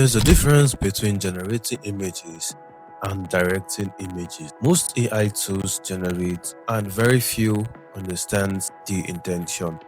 There's a difference between generating images and directing images. Most AI tools generate and very few understand the intention.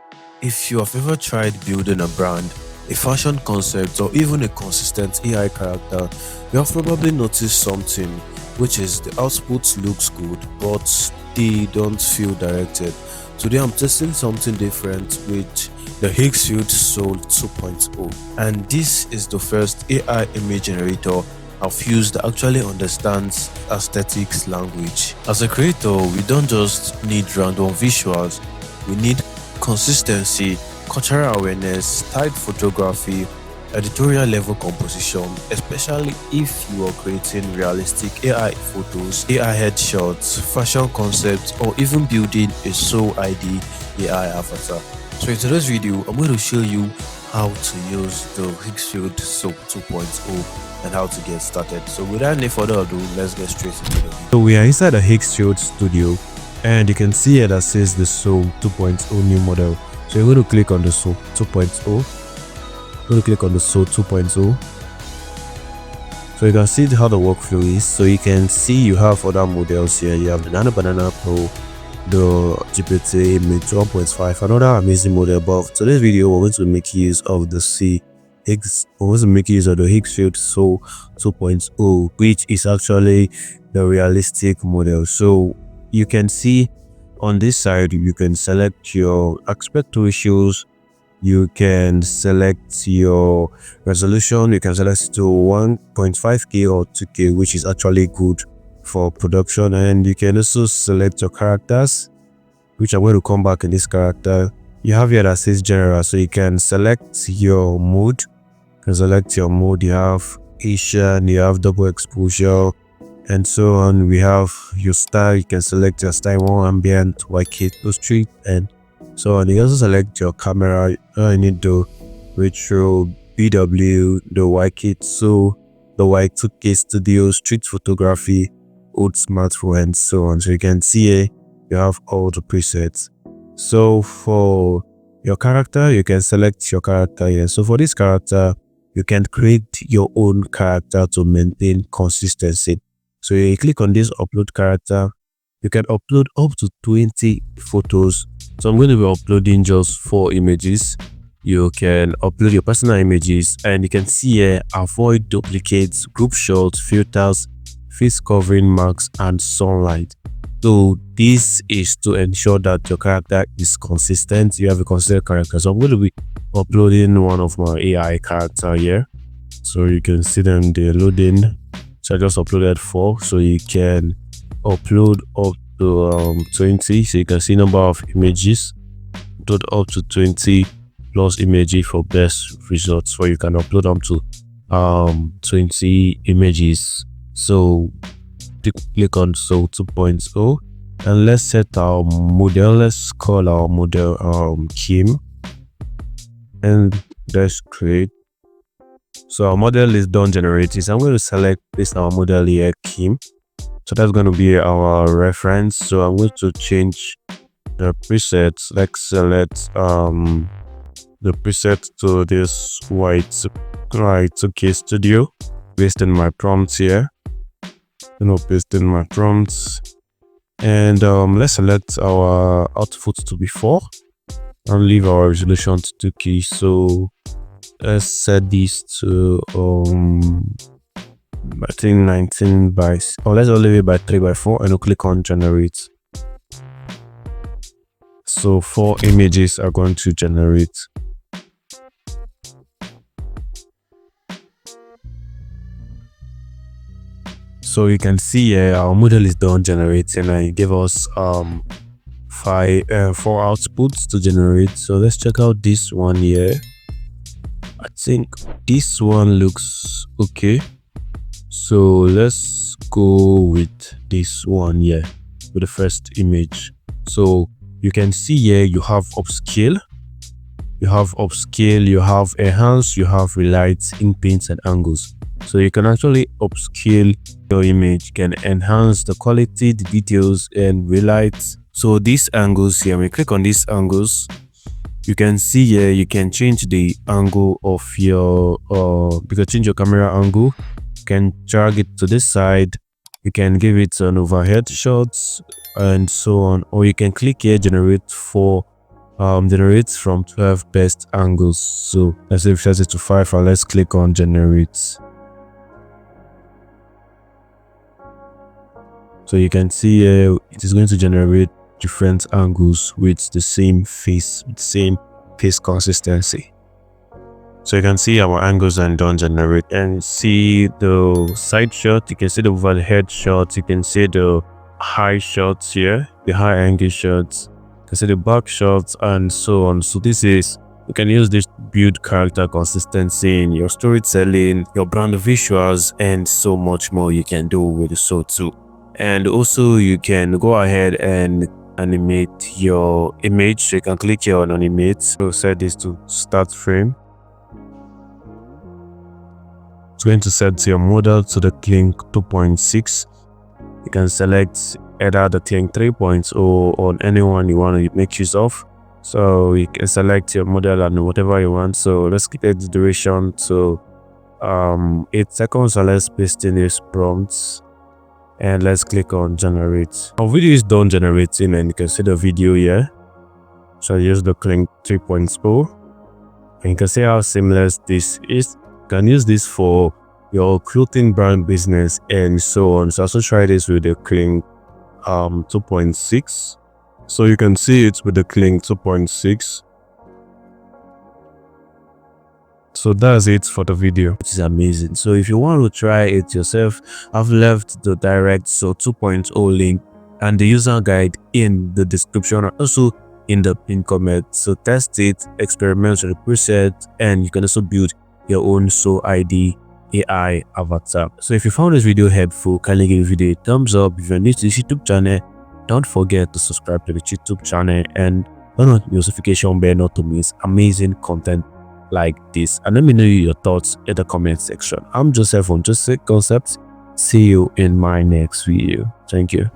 If you have ever tried building a brand, a fashion concept, or even a consistent AI character, you have probably noticed something, which is the output looks good, but they don't feel directed. Today I'm testing something different with the Higgsfield Soul 2.0, and this is the first AI image generator I've used that actually understands aesthetics language. As a creator, we don't just need random visuals, we need consistency, cultural awareness, tight photography, editorial level composition, especially if you are creating realistic AI photos, AI headshots, fashion concepts, or even building a Soul ID AI avatar. So in today's video, I'm going to show you how to use the Higgsfield Soul 2.0 and how to get started. So without any further ado, let's get straight into the video. So we are inside the Higgsfield studio, and you can see here that says the Soul 2.0 new model. So you're going to click on the Soul 2.0. Going to click on the Soul 2.0. So you can see how the workflow is. So you can see you have other models here. You have the Nano Banana Pro, the GPT Mid 1.5, another amazing model. But today's video, we're going to make use of the Higgsfield Soul 2.0, which is actually the realistic model. So you can see on this side, you can select your aspect ratios, you can select your resolution, you can select to 1.5K or 2K, which is actually good for production. And you can also select your characters, which I'm going to come back in this character. You have here that says general, so you can select your mode. You can select your mode. You have Asian, you have double exposure, and so on. We have your style. You can select your style, one ambient, YK2 street, and so on. You also select your camera. You need the retro, BW, the YK2, the Y2K studio, street photography, old smartphone, and so on. So you can see here you have all the presets. So for your character, you can select your character here. So for this character, you can create your own character to maintain consistency. So you click on this upload character. You can upload up to 20 photos. So I'm going to be uploading just 4 images. You can upload your personal images, and you can see here avoid duplicates, group shots, filters, face covering marks, and sunlight. So this is to ensure that your character is consistent. You have a consistent character. So I'm going to be uploading one of my AI character here. So you can see them, they're loading. So I just uploaded 4. So you can upload up to 20. So you can see number of images. Upload up to 20 plus images for best results. So you can upload up to 20 images. So click on Soul 2.0, and let's set our model. Let's call our model Kim, and let's create. So our model is done generating. So I'm going to select this our model here, Kim. So that's going to be our reference. So I'm going to change the presets. Let's select the preset to this Y2K studio. Based in my prompts here. Paste in my prompts, and let's select our output to be 4 and leave our resolution to 2K. So let's set this to I think 19 by, or let's leave it by 3x4, and we'll click on generate. So 4 images are going to generate. So you can see here our model is done generating, and it gave us 4 outputs to generate. So let's check out this one here. I think this one looks okay. So let's go with this one here with the first image. So you can see here you have upscale, you have enhance, you have relight, in paints, and angles. So you can actually upscale your image, can enhance the quality, the details, and relight. So these angles here, we click on these angles, You can see here, you can change the angle of your, you can change your camera angle. You can drag it to this side. You can give it an overhead shot and so on. Or you can click here, generate from 12 best angles. So let's say we set it to 5 and let's click on generate. So you can see here, it is going to generate different angles with the same face consistency. So you can see our angles and done generate, and see the side shot, you can see the overhead shots, you can see the high shots here, the high angle shots, you can see the back shots and so on. So this is, you can use this to build character consistency in your storytelling, your brand visuals, and so much more you can do with the Soul too. And also you can go ahead and animate your image. So you can click here on animate. So set this to start frame. It's going to set your model to the Kling 2.6. You can select either the Kling 3.0 or anyone you want to make use of. So you can select your model and whatever you want. So let's keep the duration to 8 seconds, and let's paste in this prompt. And let's click on generate. Our video is done generating, and you can see the video here. So I use the Kling 3.0, and you can see how seamless this is. You can use this for your clothing brand business and so on. So also try this with the Kling 2.6. So you can see it with the Kling 2.6. So that's it for the video, which is amazing. So if you want to try it yourself, I've left the direct Soul 2.0 link and the user guide in the description, or also in the pinned comment. So test it, experiment with the preset, and you can also build your own Soul ID AI avatar. So if you found this video helpful, kindly give the video a thumbs up. If you're new to this YouTube channel, don't forget to subscribe to the YouTube channel and turn on the notification bell not to miss amazing content like this. And let me know your thoughts in the comment section. I'm Joseph from Joseph Concepts. See you in my next video. Thank you.